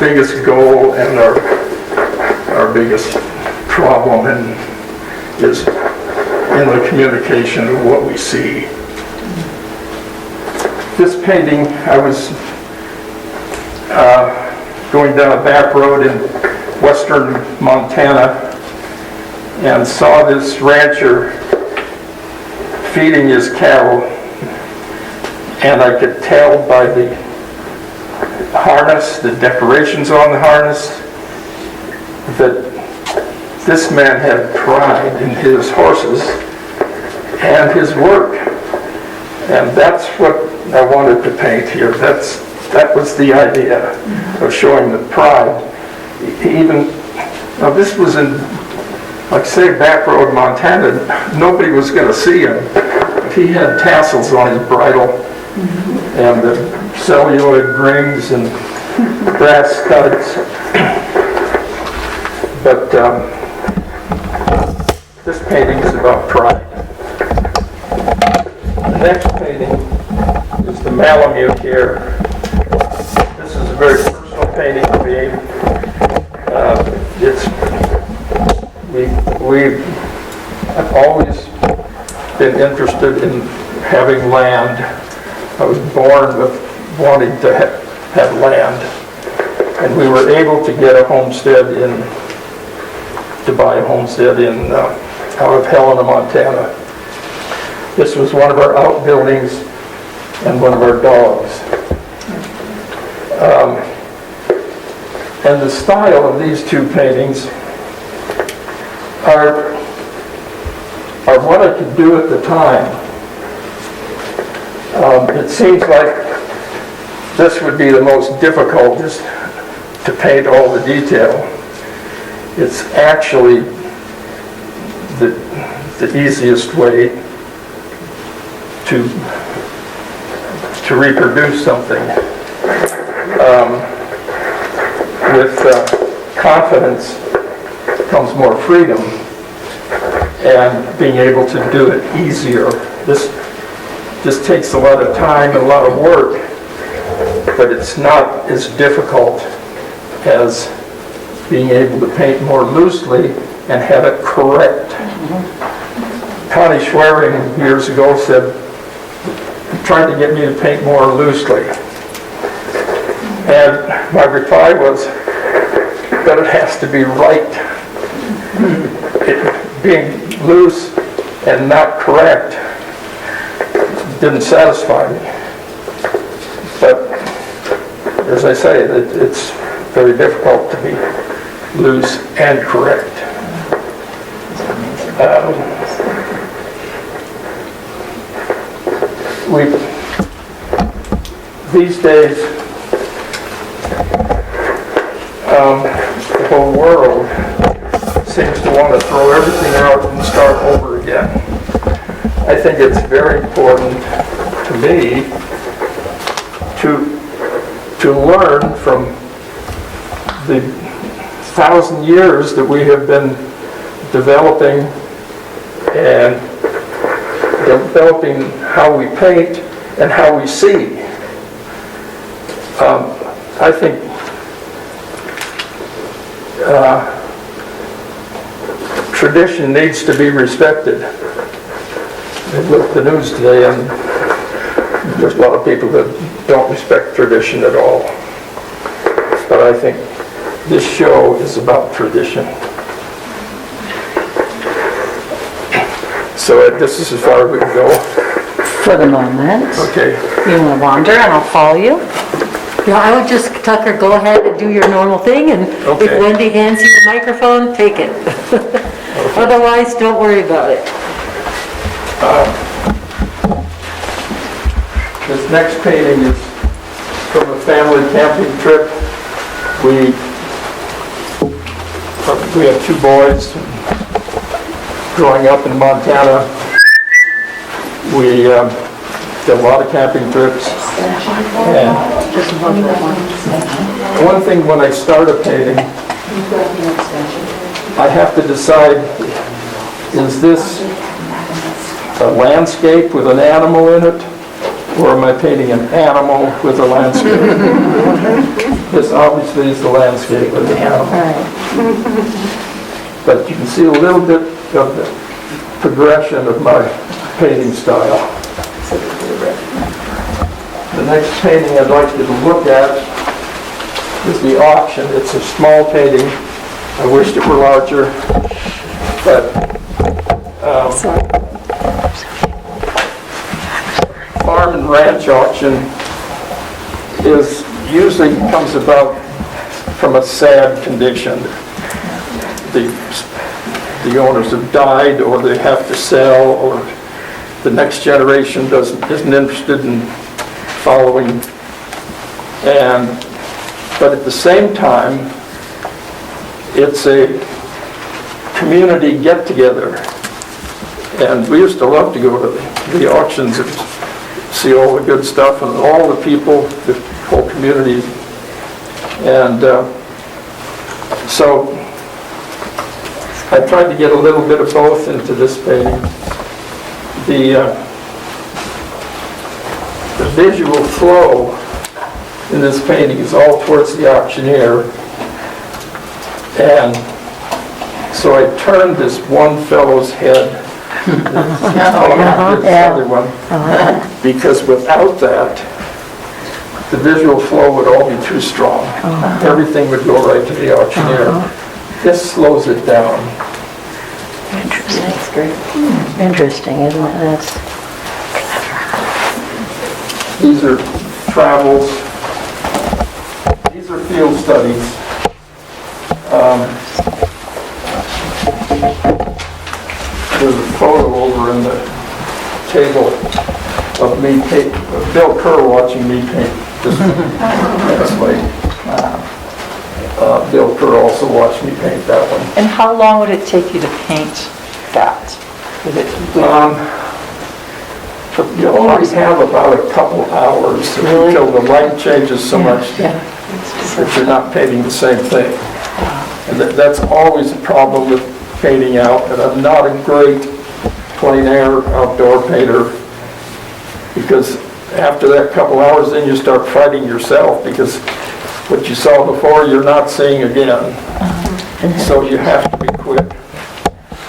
biggest goal and our biggest problem is in the communication of what we see. This painting, I was going down a back road in western Montana and saw this rancher feeding his cattle, and I could tell by the harness, the decorations on the harness, that this man had pride in his horses and his work. And that's what I wanted to paint here. That was the idea of showing the pride. Even, now this was in, like say, back road Montana, nobody was going to see him. But he had tassels on his bridle and the celluloid rings and brass studs. But this painting is about pride. The next painting is the Malamute here. This is a very personal painting to me. I've always been interested in having land. I was born with wanting to have land, and we were able to get a homestead to buy a homestead out of Helena, Montana. This was one of our outbuildings and one of our dogs. And the style of these two paintings are what I could do at the time. It seems like this would be the most difficult, just to paint all the detail. It's actually the easiest way to reproduce something. With confidence comes more freedom and being able to do it easier. This just takes a lot of time and a lot of work, but it's not as difficult as being able to paint more loosely and have it correct. Connie Schwerin years ago said, trying to get me to paint more loosely. And my reply was, but it has to be right. Being loose and not correct didn't satisfy me. But as I say, it's very difficult to be loose and correct. These days, the whole world seems to want to throw everything out and start over again. I think it's very important to me to learn from the 1,000 years that we have been developing how we paint and how we see. I think tradition needs to be respected. I looked at the news today and there's a lot of people that don't respect tradition at all. But I think this show is about tradition. So this is as far as we can go. For the moment. Okay. You want to wander and I'll follow you? Yeah, I would just, Tucker, go ahead and do your normal thing, and Okay. if Wendy hands you the microphone, take it. Otherwise, don't worry about it. This next painting is from a family camping trip. We have two boys. Growing up in Montana, we did a lot of camping trips. And one thing when I start a painting, I have to decide, is this a landscape with an animal in it, Or am I painting an animal with a landscape? This obviously is the landscape with the animal. But you can see a little bit of the progression of my painting style. The next painting I'd like you to look at is the auction. It's a small painting. I wished it were larger, but farm and ranch auction usually comes about from a sad condition. The owners have died, or they have to sell, or the next generation isn't interested in following. But at the same time, it's a community get-together. And we used to love to go to the auctions and see all the good stuff and all the people, the whole community. And so I tried to get a little bit of both into this painting. The visual flow in this painting is all towards the auctioneer. And so I turned this one fellow's head this other one, because without that, the visual flow would all be too strong. Everything would go right to the auctioneer. This slows it down. Interesting. That's great. Interesting, isn't it? That's These are travels. These are field studies. There's a photo over in the table of me Bill Kerr watching me paint this way. Bill Kerr also watched me paint that one. And how long would it take you to paint that? You always have about a couple hours until the light changes so much that you're not painting the same thing. And that's always a problem with painting out, and I'm not a great plein air outdoor painter, because after that couple hours then you start fighting yourself, because what you saw before you're not seeing again. So you have to be quick.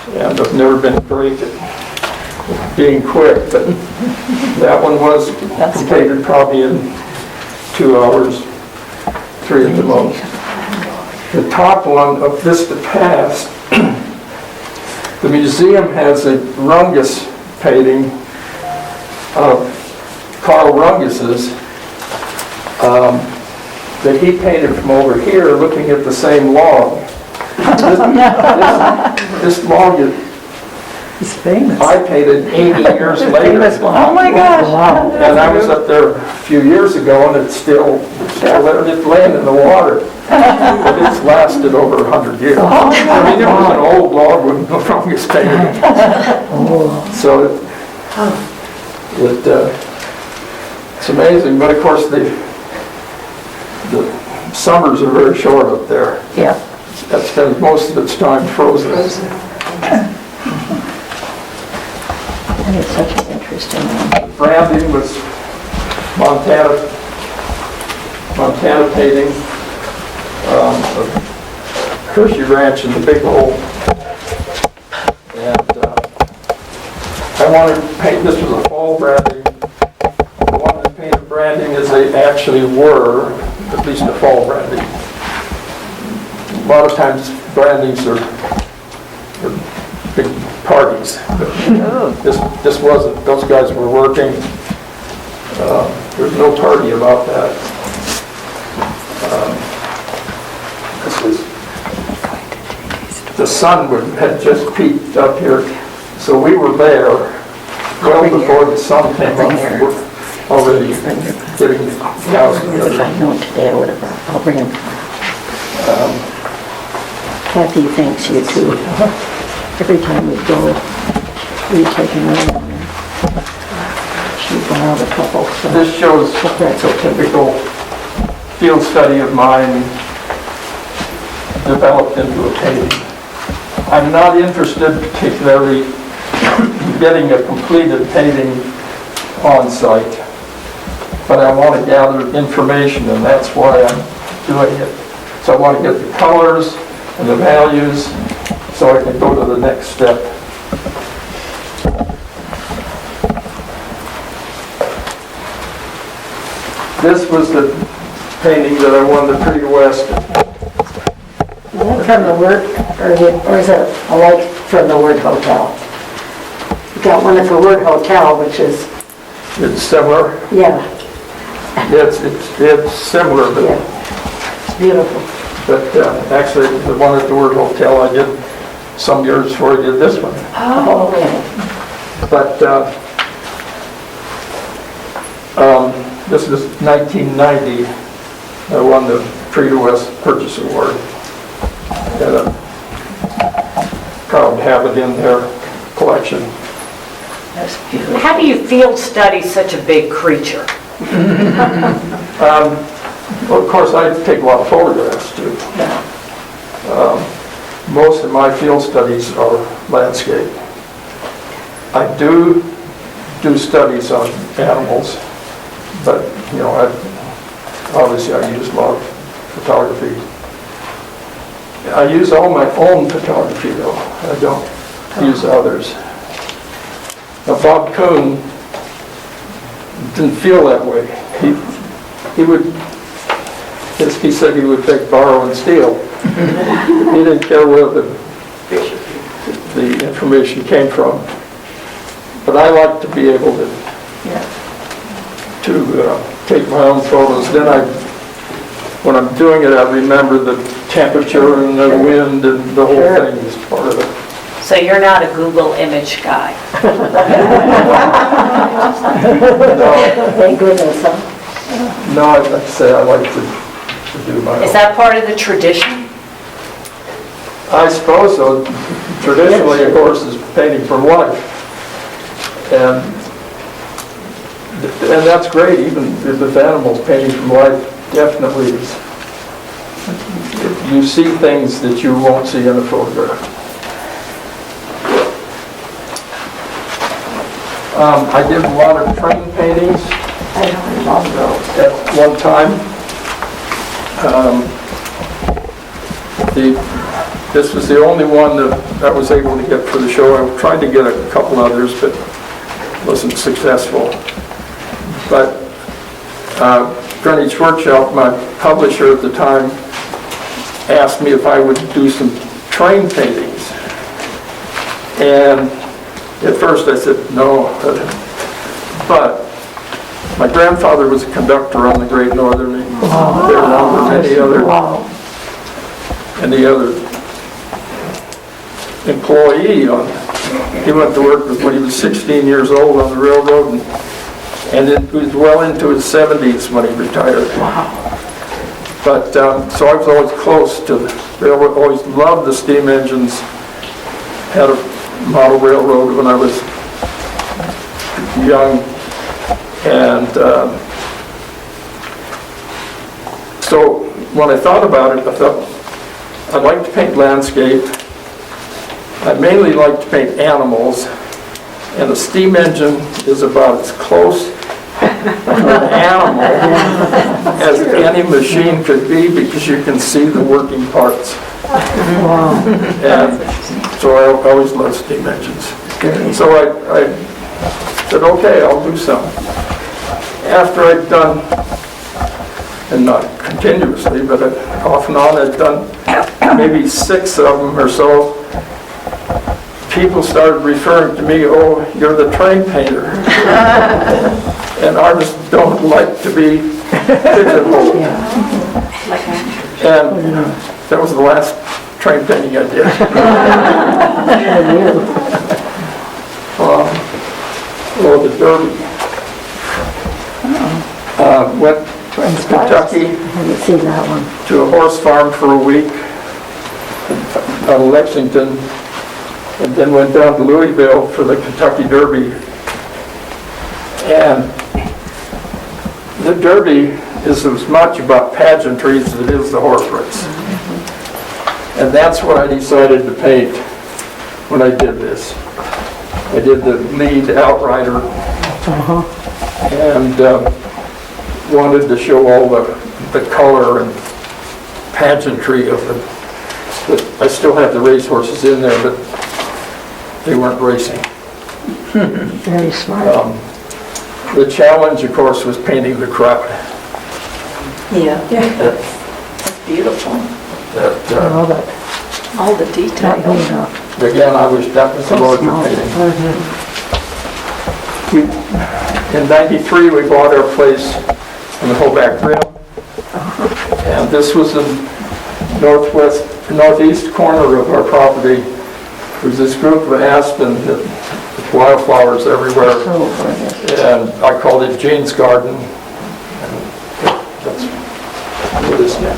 And I've never been great at being quick, but that one was completed probably in 2 hours, 3 at the most. The top one of Vista Pass, the museum has a Rungus painting of Carl Rungus's that he painted from over here looking at the same log. This log He's famous. I painted 80 years later. Oh my gosh. wow. And I was up there a few years ago, and it's laying in the water. But it's lasted over 100 years. I mean, it was an old log when the Rungus painted it. So it's amazing. But of course, the summers are very short up there. Yeah. That spends most of its time frozen. And it's such an interesting one. Branding was Montana painting, Hershey Ranch in the Big Hole. And I wanted to paint, this was a fall branding. I wanted to paint a branding as they actually were, at least a fall branding. A lot of times brandings are big parties. This wasn't. Those guys were working. There's no party about that. The sun had just peaked up here, so we were there well before the sun came up. We were already getting the cows If together. I'd known today, I would have brought, I'll bring him. Kathy thanks you too. Every time we go, we take him in. She brought out a couple, so This shows that's a okay. typical field study of mine developed into a painting. I'm not interested particularly in getting a completed painting on site. but I want to gather information, and that's why I'm doing it. So I want to get the colors and the values so I can go to the next step. This was the painting that I won the Prix West. Is that from the word, or is it a like from the word hotel? You got one at the word hotel, which is, It's similar. yeah, It's similar, but yeah, it's beautiful. actually, the one at the Word Hotel I did some years before I did this one. Oh, okay. But this is 1990. I won the Prix de West Purchase Award. And I'm proud to have it in their collection. That's beautiful. How do you field study such a big creature? Well, of course, I take a lot of photographs too. Most of my field studies are landscape. I do studies on animals, but, you know, obviously I use a lot of photography. I use all my own photography though. I don't use others. Now, Bob Kuhn didn't feel that way. He said he would beg, borrow, and steal. He didn't care where the information came from. But I like to be able to take my own photos. Then when I'm doing it, I remember the temperature and the wind and the whole thing is part of it. So you're not a Google image guy? Thank goodness, huh? No, I'd say I like to do my own. Is that part of the tradition? I suppose so. Traditionally, of course, is painting from life. And that's great, even with animals, painting from life definitely is. You see things that you won't see in a photograph. I did a lot of train paintings I don't love those. at one time. This was the only one that I was able to get for the show. I tried to get a couple others, but wasn't successful. But Greenwich Workshop, my publisher at the time, asked me if I would do some train paintings. And at first I said no, but my grandfather was a conductor on the Great Northern. There were any other employee he went to work when he was 16 years old on the railroad, and it was well into his 70s when he retired. But so I was always close to the railroad, always loved the steam engines. Had a model railroad when I was young, and so when I thought about it, I thought I'd like to paint landscape. I mainly like to paint animals, and a steam engine is about as close to an animal as any machine could be, because you can see the working parts. And so I always loved steam engines. So I said, okay, I'll do some. After I'd done, and not continuously, but off and on, I'd done maybe 6 of them or so, people started referring to me, oh, you're the train painter. And artists don't like to be pigeonholed. And that was the last train painting I did. The Derby. Went to Kentucky I haven't seen that one. to a horse farm for a week out of Lexington, and then went down to Louisville for the Kentucky Derby. And the Derby is as much about pageantry as it is the horse race. And that's what I decided to paint when I did this. I did the lead outrider. And wanted to show all the color and pageantry of I still have the racehorses in there, but they weren't racing. Very smart. The challenge, of course, was painting the crowd. Yeah. That's beautiful. All that, All the not detail. going up. Again, that was the larger Small. painting. In '93, we bought our place on the Hoback Rim, and this was the northeast corner of our property. There was this group of aspen, wildflowers everywhere, So, and I called it Jane's Garden. And that's what it is now.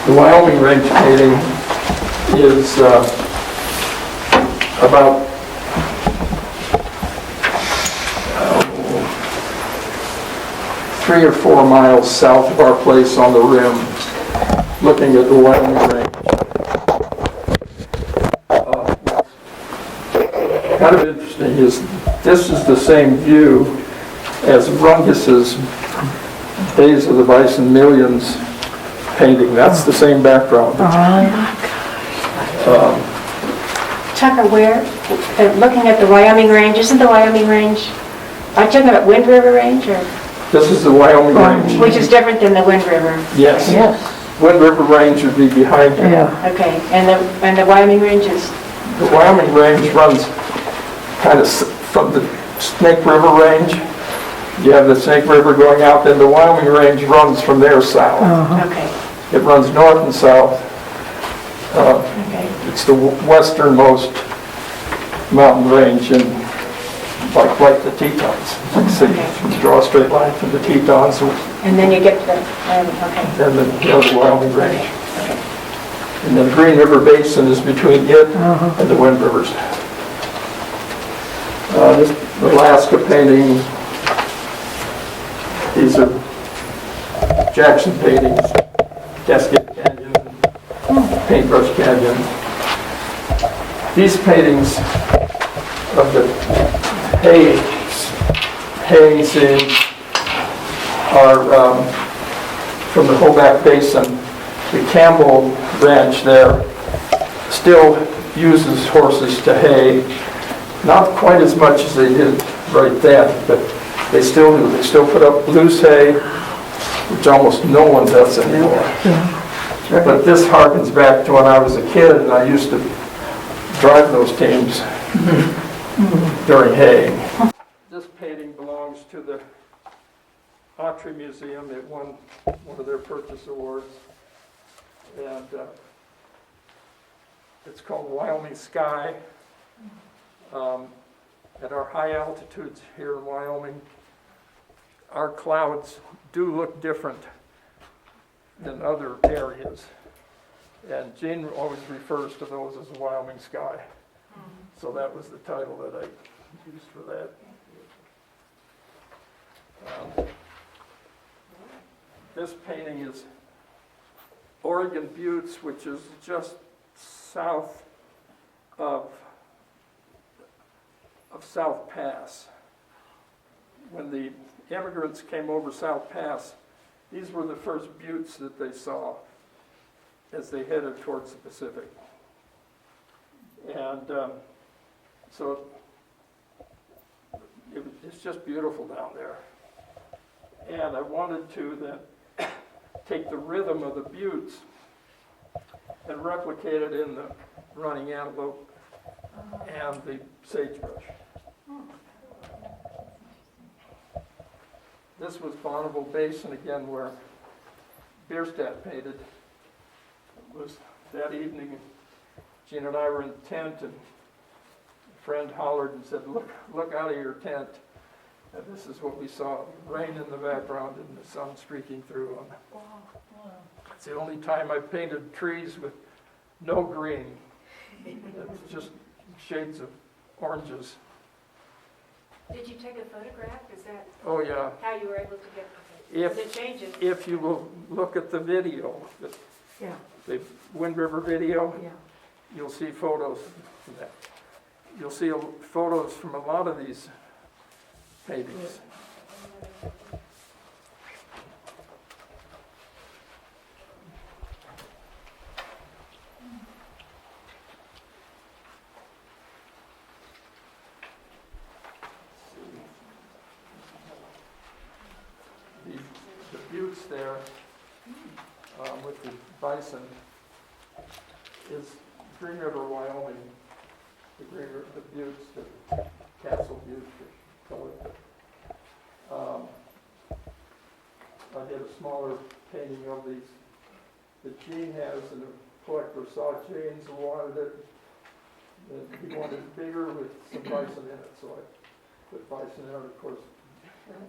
The Wyoming range painting is about 3 or 4 miles south of our place on the rim, looking at the Wyoming range. Kind of interesting is this is the same view as Rungus's Days of the Bison Millions painting. That's the same background. Tucker, where, looking at the Wyoming range, isn't the Wyoming range, are you talking about Wind River Range, or, This is the Wyoming range. which is different than the Wind River? Yes. yes, Wind River Range would be behind you. yeah. Okay, and the Wyoming range is, The Wyoming range runs kind of from the Snake River range. You have the Snake River going out, then the Wyoming range runs from there south. okay, It runs north and south. okay. It's the westernmost mountain range, and like the Tetons. Like say, you draw a straight line from the Tetons And then you get to the, okay, and the Wyoming range. And then the Green River Basin is between it and the Wind Rivers. This Alaska painting, these are Jackson paintings, Cascade Canyon, Paintbrush Canyon. These paintings of the hay scenes are from the Hoback Basin. The Campbell Ranch there still uses horses to hay, not quite as much as they did right then, but they still do. They still put up loose hay, which almost no one does anymore. But this harkens back to when I was a kid and I used to drive those teams during haying. This painting belongs to the Autry Museum. It won one of their purchase awards. And it's called Wyoming Sky. At our high altitudes here in Wyoming, our clouds do look different than other areas. And Gene always refers to those as the Wyoming Sky. So that was the title that I used for that. This painting is Oregon Buttes, which is just south of South Pass. When the immigrants came over South Pass, these were the first buttes that they saw as they headed towards the Pacific. And so it's just beautiful down there. And I wanted to then take the rhythm of the buttes and replicate it in the running antelope and the sagebrush. This was Bonneville Basin again, where Bierstadt painted. It was that evening, Gene and I were in the tent, and a friend hollered and said, look out of your tent. And this is what we saw, rain in the background and the sun streaking through. It's the only time I painted trees with no green. It's just shades of oranges. Did you take a photograph? Is that Oh yeah, how you were able to get? It changes. if you will look at the video, Yeah, the Wind River video, yeah. you'll see photos from that. You'll see photos from a lot of these paintings. The buttes there with the bison is Green River, Wyoming. The Green River, the buttes, the Castle Butte, they call it. I did a smaller painting of these that Gene has, and the collector saw Gene's and wanted it. He wanted it bigger with some bison in it, so I put bison in it, of course.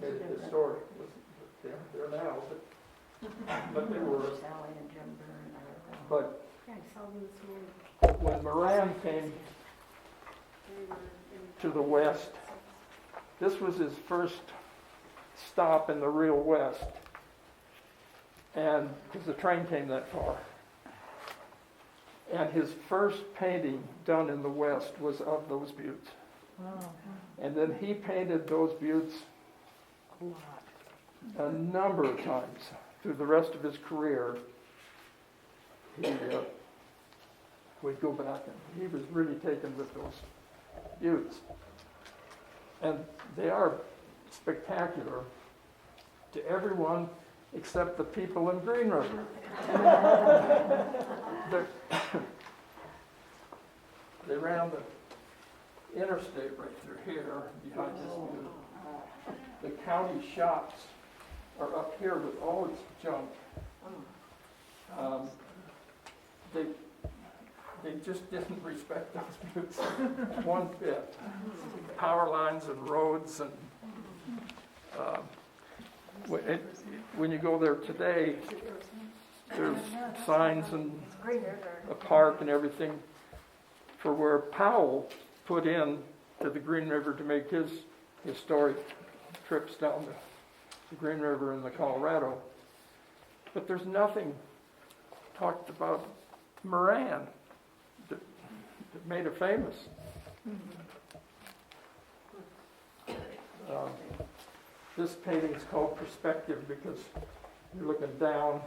Made it historic. They're now, but they were. Sally and Jim Byrne are. But Yeah, I saw them this morning. when Moran came to the west, this was his first stop in the real west, and because the train came that far. And his first painting done in the west was of those buttes. And then he painted those buttes a number of times through the rest of his career. He would go back, and he was really taken with those buttes. And they are spectacular to everyone except the people in Green River. They ran the interstate right through here behind this butte. The county shops are up here with all its junk. They just didn't respect those buttes one bit. Power lines and roads and when you go there today, there's signs and a park and everything for where Powell put in to the Green River to make his historic trips down the Green River in the Colorado. But there's nothing talked about Moran that made it famous. This painting is called Perspective because you're looking down.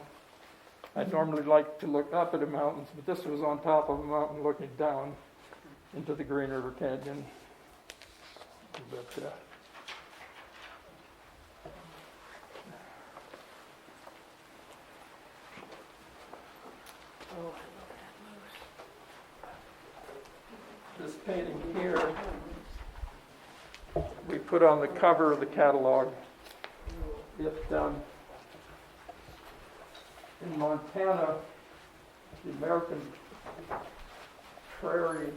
I normally like to look up at the mountains, but this was on top of a mountain looking down into the Green River Canyon. But, this painting here, we put on the cover of the catalog. In Montana, the American Prairie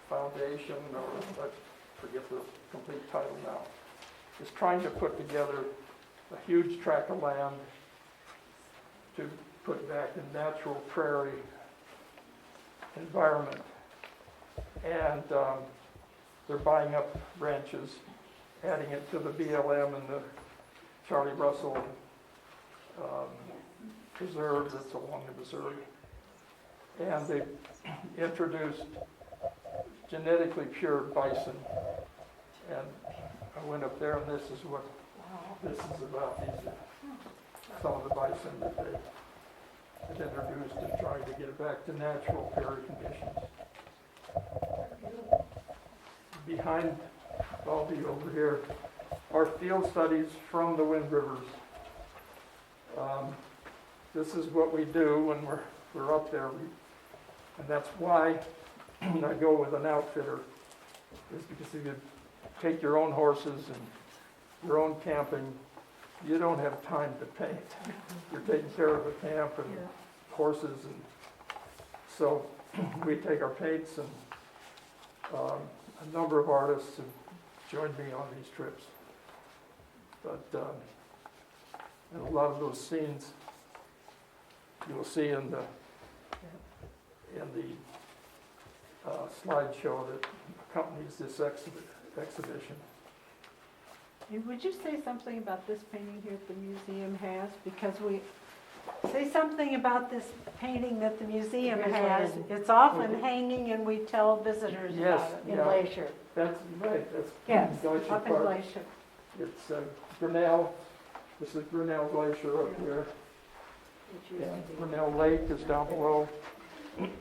Foundation, or I forget the complete title now, is trying to put together a huge tract of land to put back in natural prairie environment. And they're buying up ranches, adding it to the BLM and the Charlie Russell preserve that's along the Missouri. And they introduced genetically pure bison. And I went up there, and this is what this is about. These are some of the bison that they had introduced and trying to get it back to natural prairie conditions. Behind Baldy over here are field studies from the Wind Rivers. This is what we do when we're up there, and that's why I go with an outfitter, is because if you take your own horses and your own camping, you don't have time to paint. You're taking care of the camp and horses, and so we take our paints, and a number of artists have joined me on these trips. But and a lot of those scenes you'll see in the slideshow that accompanies this exhibition. And would you say something about this painting here that the museum has? Because say something about this painting that the museum has. It's often hanging and we tell visitors Yes, about it. In yeah, Glacier. that's right, that's Yes, Glacier up in Park. Glacier. It's Grinnell, this is Grinnell Glacier up here. And Grinnell Lake is down below.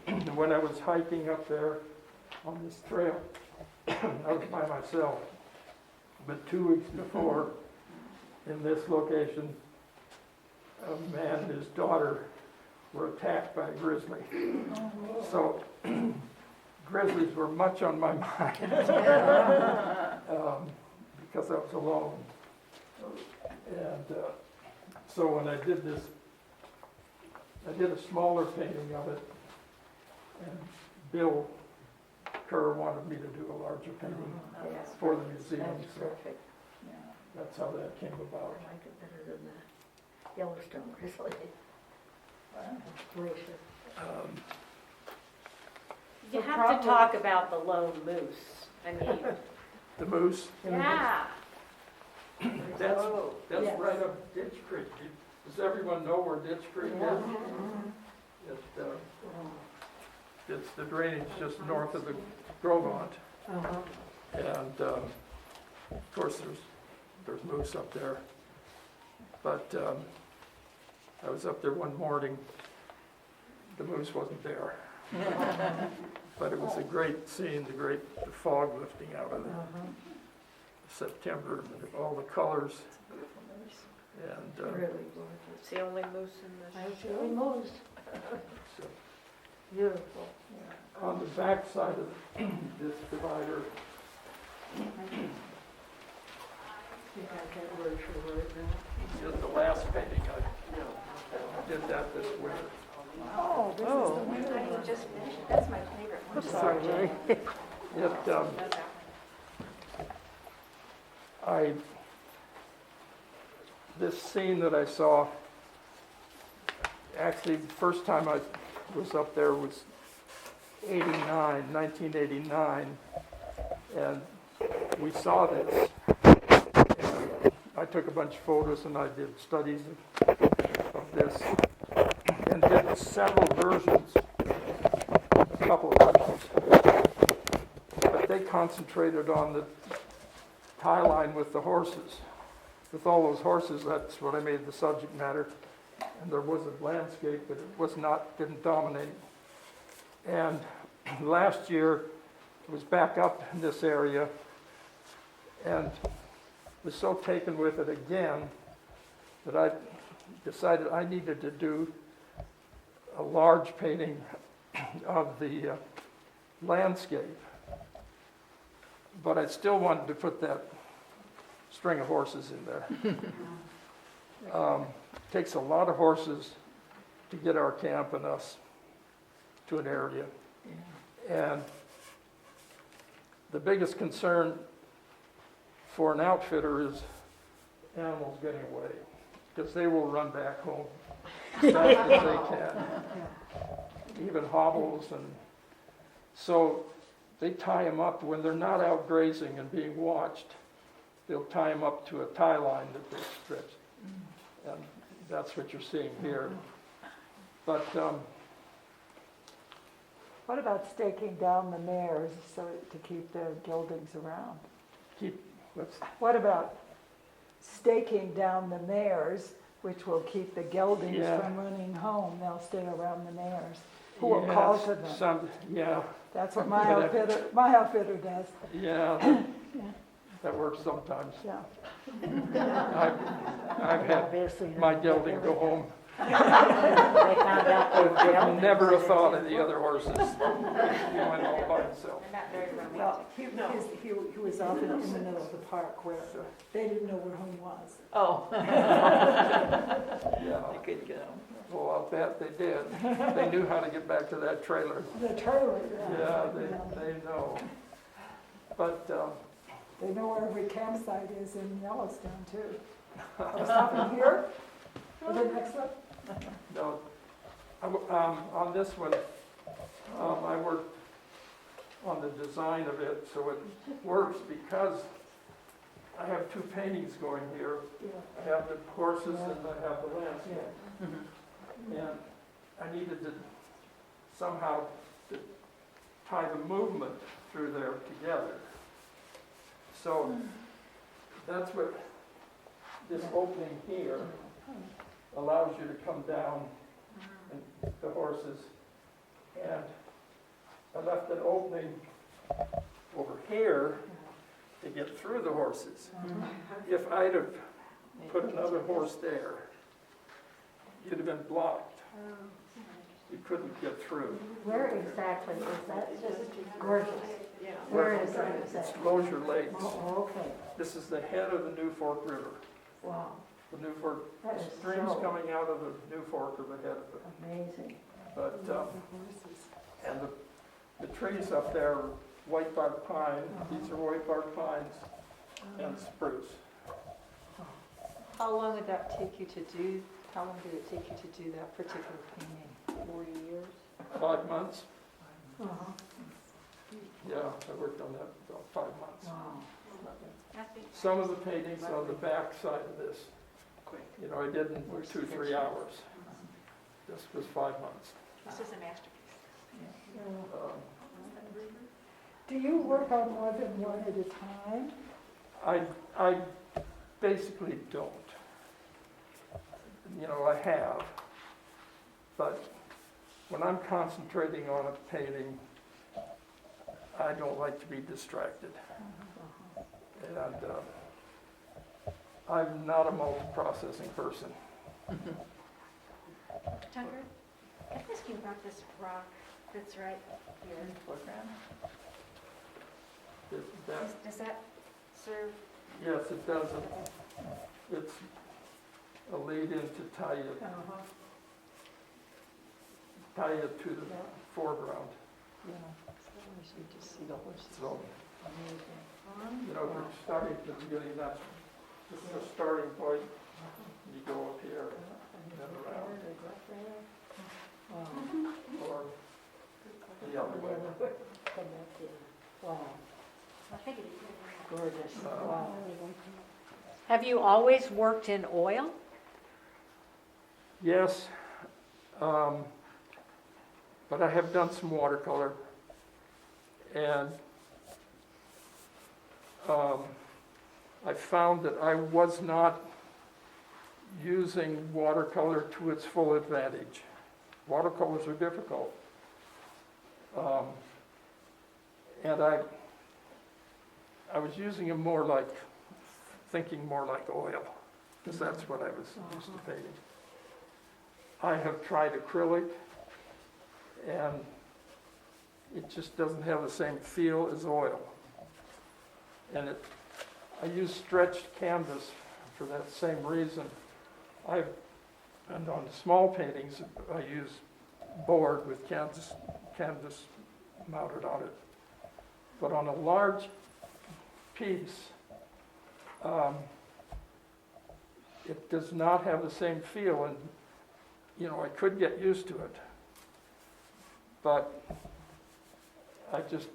And when I was hiking up there on this trail, I was by myself. But 2 weeks before, in this location, a man and his daughter were attacked by a grizzly. So grizzlies were much on my mind because I was alone. And so when I did this, I did a smaller painting of it, and Bill Kerr wanted me to do a larger painting for the museum. That's So perfect. that's how that came about. I like it better than the Yellowstone grizzly. Glacier. You have to talk about the lone moose. I mean, The moose, yeah. that's Yes. right up Ditch Creek. Does everyone know where Ditch Creek is? It's the drainage just north of the Grovant. And of course, there's moose up there. But I was up there one morning, the moose wasn't there. But it was a great scene, the fog lifting out of it. September, all the colors. And Really gorgeous. It's the only moose in the That's really moose. so Beautiful. on the back side of this divider, You got that word for word now? is the last painting I did that this winter. Oh, this is the winter I one. just mentioned, that's my favorite one. Sorry, Larry. This scene that I saw, actually, the first time I was up there was 1989, and we saw this. And I took a bunch of photos and I did studies of this, and did several versions, a couple of versions. But they concentrated on the tie line with the horses. With all those horses, that's what I made the subject matter. And there was a landscape, but it didn't dominate. And last year, it was back up in this area, and was so taken with it again that I decided I needed to do a large painting of the landscape. But I still wanted to put that string of horses in there. Takes a lot of horses to get our camp and us to an area. And the biggest concern for an outfitter is animals getting away, because they will run back home as fast as they can, even hobbles. And so they tie them up when they're not out grazing and being watched. They'll tie them up to a tie line that they stretch, and that's what you're seeing here. But What about staking down the mares so to keep the geldings around? What about staking down the mares, which will keep the geldings Yeah. from running home? They'll stay around the mares. Who will call to them? That's what my outfitter does. Yeah, that works sometimes. Yeah. I've had Obviously, my gelding go home. They found out they were With geldings. never a thought of the other horses. He went all by himself. Well, he was off in the middle of the park where they didn't know where home was. Oh, Yeah, I couldn't get home. well, I'll bet they did. They knew how to get back to that trailer. The trailer, Yeah, they know. But, They know where every campsite is in Yellowstone too. Are we stopping here? For the next one? no, on this one, I worked on the design of it so it works, because I have two paintings going here. I have the horses and I have the landscape. And I needed to somehow to tie the movement through there together. So that's what this opening here allows you to come down and the horses. And I left an opening over here to get through the horses. If I'd have put another horse there, you'd have been blocked. You couldn't get through. Where exactly is that? It's just gorgeous. Where is that It's exactly? Lozier Lakes. Oh, okay. This is the head of the New Fork River. Wow, The New Fork, That the is streams so- coming out of the New Fork are the head of it. amazing. But, and the trees up there are white bark pine. These are white bark pines and spruce. How long did that take you to do, how long did it take you to do that particular painting? 40 years? 5 months. Uh-huh. Yeah, I worked on that about 5 months. Wow. Some of the paintings on the back side of this, you know, I did in 2-3 hours. This was 5 months. This is a masterpiece. Um, Do you work on more than one at a time? I basically don't. You know, I have, but when I'm concentrating on a painting, I don't like to be distracted. And I'm not a multi-processing person. Tucker, can I ask you about this rock that's right here in the foreground? Does that serve? Yes, it does. It's a lead-in to tie you to the foreground. Yeah, you just see the horses. So, Amazing. you know, if you're starting at the beginning, this is the starting point. You go up here and then around, or the other way. Come back here. Wow, I think it is. gorgeous. Wow. Have you always worked in oil? Yes, but I have done some watercolor, and I found that I was not using watercolor to its full advantage. Watercolors are difficult. And I was using them more like, thinking more like oil, because that's what I was used to painting. I have tried acrylic, and it just doesn't have the same feel as oil. And I use stretched canvas for that same reason. And on small paintings, I use board with canvas mounted on it. But on a large piece, it does not have the same feel, and you know, I could get used to it, but I just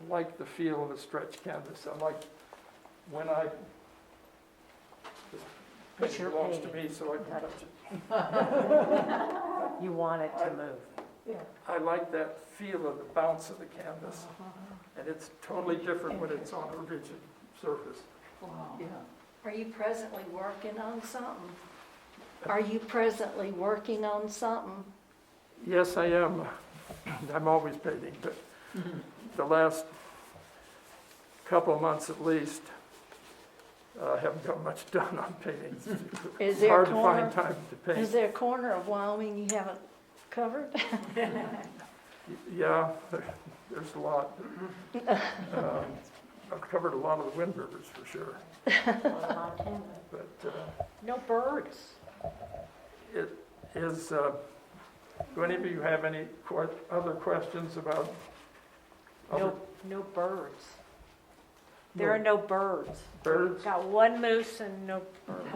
like the feel of a stretched canvas. I like when this It's your belongs to painting. me, so I can touch it. You want it to move. I like that feel of the bounce of the canvas, and it's totally different when it's on a rigid surface. Wow. Yeah. Are you presently working on something? Are you presently working on something? Yes, I am. I'm always painting, but the last couple of months at least, I haven't got much done on paintings. Is It's there hard a to corner? find time to Is paint. there a corner of Wyoming you haven't covered? Yeah, there's a lot. I've covered a lot of the wind rivers for sure, but No birds. it is, do any of you have any other questions about? No birds. There are no birds. Birds? Got one moose and no birds.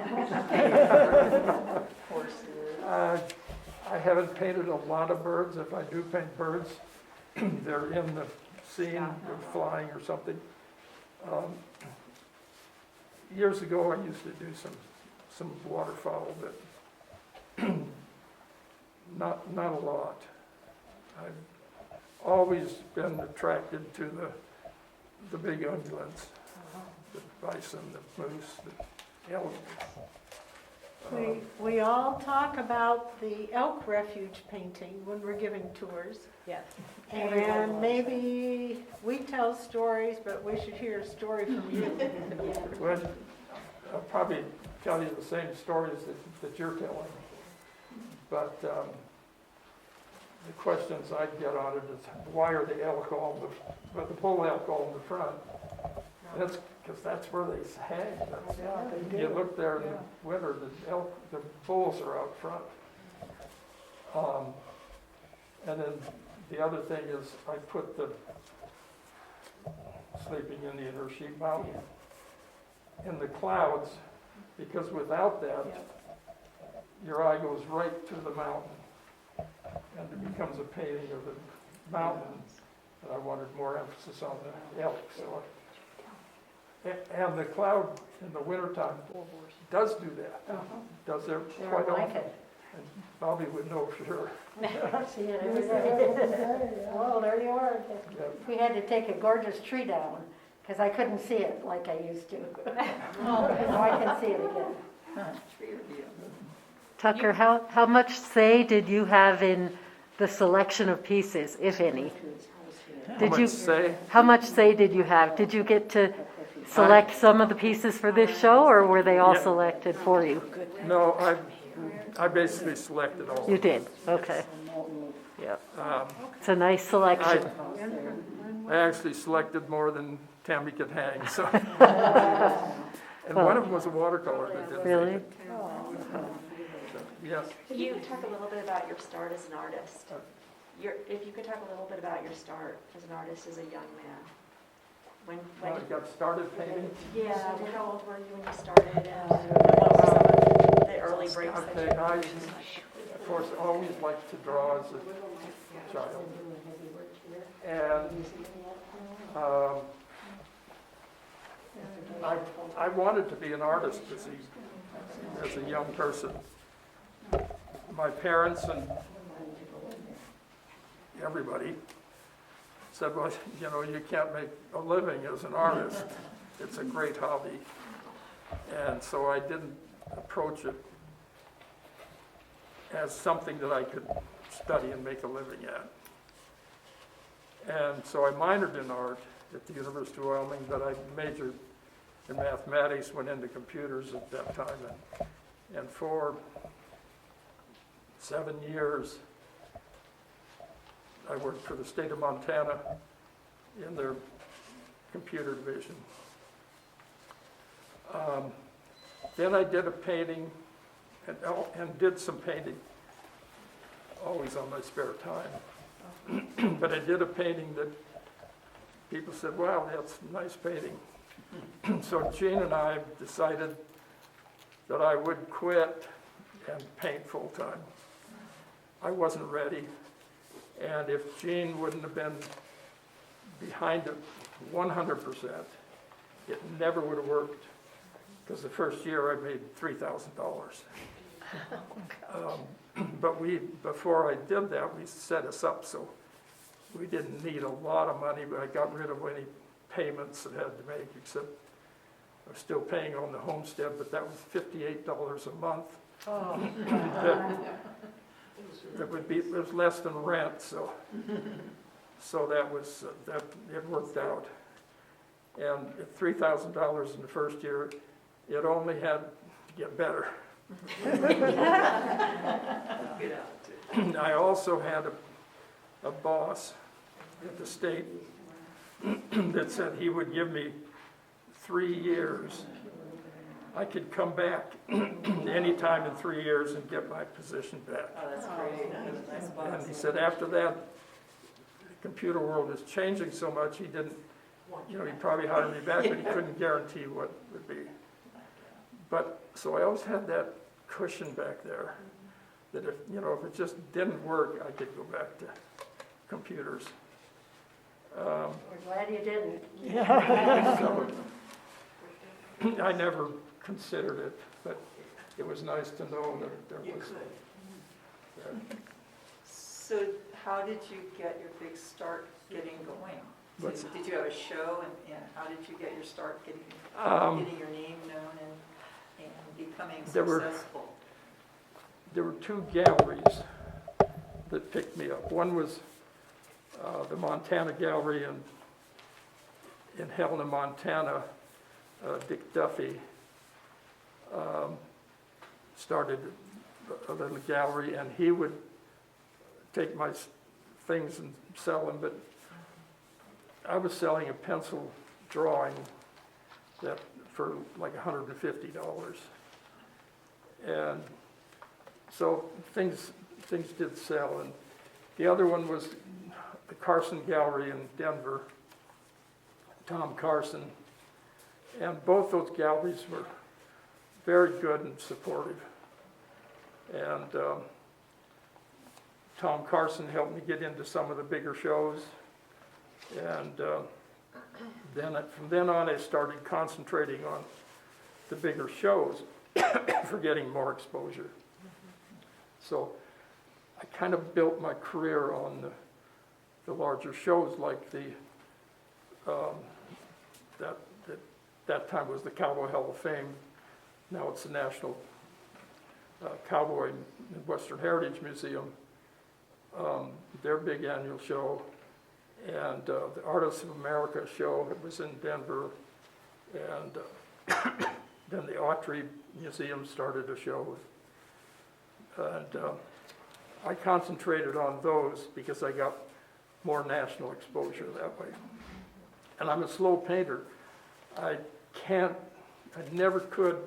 I haven't painted a lot of birds. If I do paint birds, they're in the scene or flying or something. Years ago, I used to do some waterfowl, but not a lot. I've always been attracted to the big ungulates, the bison, the moose, the elk. We all talk about the elk refuge painting when we're giving tours. Yes. And maybe we tell stories, but we should hear a story from you. Well, I'll probably tell you the same stories that you're telling. But the questions I get on it is, why are the elk all the bull elk all in the front? That's because that's where they hang. You look there in the winter, the bulls are out front. And then the other thing is, I put the Sleeping Indian or Sheep Mountain in the clouds, because without that, your eye goes right to the mountain, and it becomes a painting of the mountain. And I wanted more emphasis on the elk. So, and the cloud in the wintertime does do that. Does there quite often. And Bobby would know for sure. See it every day. Well, there you are. We had to take a gorgeous tree down because I couldn't see it like I used to. Now I can see it again. Tucker, how much say did you have in the selection of pieces, if any? How much say did you have? Did you get to select some of the pieces for this show, or were they all selected for you? No, I basically selected all. You did, okay. Yep. It's a nice selection. I actually selected more than Tammy could hang, so. And one of them was a watercolor that didn't Really? make it. Yes. Can you talk a little bit about your start as an artist? If you could talk a little bit about your start as an artist as a young man. When I got started painting. yeah, how old were you when you started? And what were some of the early breaks that Okay, you I, of course, always liked to draw as a child. And I wanted to be an artist as a young person. My parents and everybody said, well, you know, you can't make a living as an artist. It's a great hobby. And so I didn't approach it as something that I could study and make a living at. And so I minored in art at the University of Wyoming, but I majored in mathematics, went into computers at that time. And for 7 years, I worked for the state of Montana in their computer division. Then I did a painting and did some painting, always on my spare time. But I did a painting that people said, wow, that's a nice painting. So Gene and I decided that I would quit and paint full-time. I wasn't ready. And if Gene wouldn't have been behind it 100%, it never would have worked. Because the first year I made $3,000. But before I did that, we set us up so we didn't need a lot of money, but I got rid of any payments that I had to make, except I was still paying on the homestead, but that was $58 a month. It was less than rent, so that was that it worked out. And at $3,000 in the first year, it only had to get better. I also had a boss at the state that said he would give me 3 years. I could come back anytime in 3 years and get my position back. Oh, that's great. And he said after that, the computer world is changing so much, he didn't, he'd probably hire me back, but he couldn't guarantee what would be. But, so I always had that cushion back there, that if it just didn't work, I could go back to computers. We're glad you didn't. So, I never considered it, but it was nice to know that there was. So how did you get your big start getting going? What's- Did you have a show, and how did you get your start getting your name known and becoming There were- successful? There were two galleries that picked me up. One was the Montana Gallery in Helena, Montana. Dick Duffy started a little gallery, and he would take my things and sell them, but I was selling a pencil drawing that for like $150. And so things did sell. And the other one was the Carson Gallery in Denver, Tom Carson. And both those galleries were very good and supportive. And Tom Carson helped me get into some of the bigger shows. And from then on, I started concentrating on the bigger shows for getting more exposure. So I kind of built my career on the larger shows, like that time was the Cowboy Hall of Fame. Now it's the National Cowboy and Western Heritage Museum. Their big annual show, and the Artists of America show, it was in Denver, and then the Autry Museum started a show, and I concentrated on those because I got more national exposure that way. And I'm a slow painter. I never could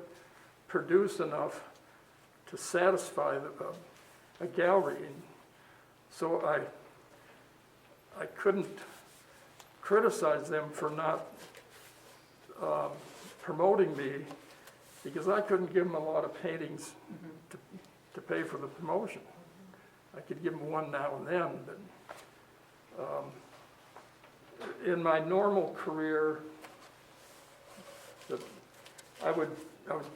produce enough to satisfy a gallery. So I couldn't criticize them for not promoting me, because I couldn't give them a lot of paintings to pay for the promotion. I could give them one now and then, but in my normal career, I was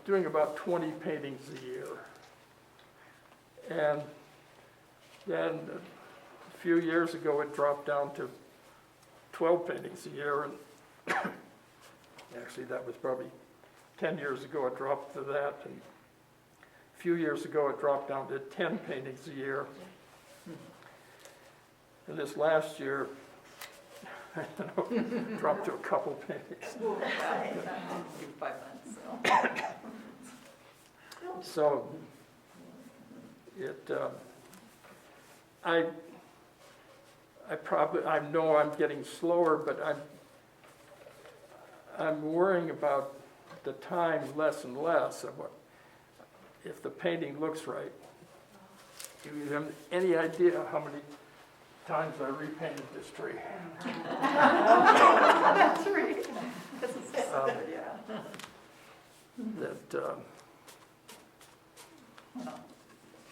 doing about 20 paintings a year. And then a few years ago, it dropped down to 12 paintings a year. And actually, that was probably 10 years ago, it dropped to that. And a few years ago, it dropped down to 10 paintings a year. And this last year, dropped to a couple paintings. 5 months, So I know I'm getting slower, but I'm worrying about the time less and less of if the painting looks right. Do you have any idea how many times I repainted this tree? That's right. Yeah.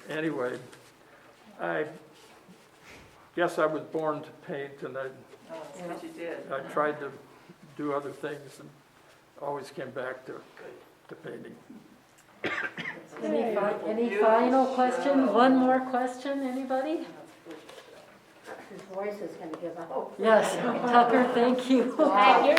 Anyway, I guess I was born to paint, and Oh, that's what you did. I tried to do other things and always came back to painting. Any final question? One more question, anybody? His voice is going to give out. Yes, Tucker, thank you. Hey, you're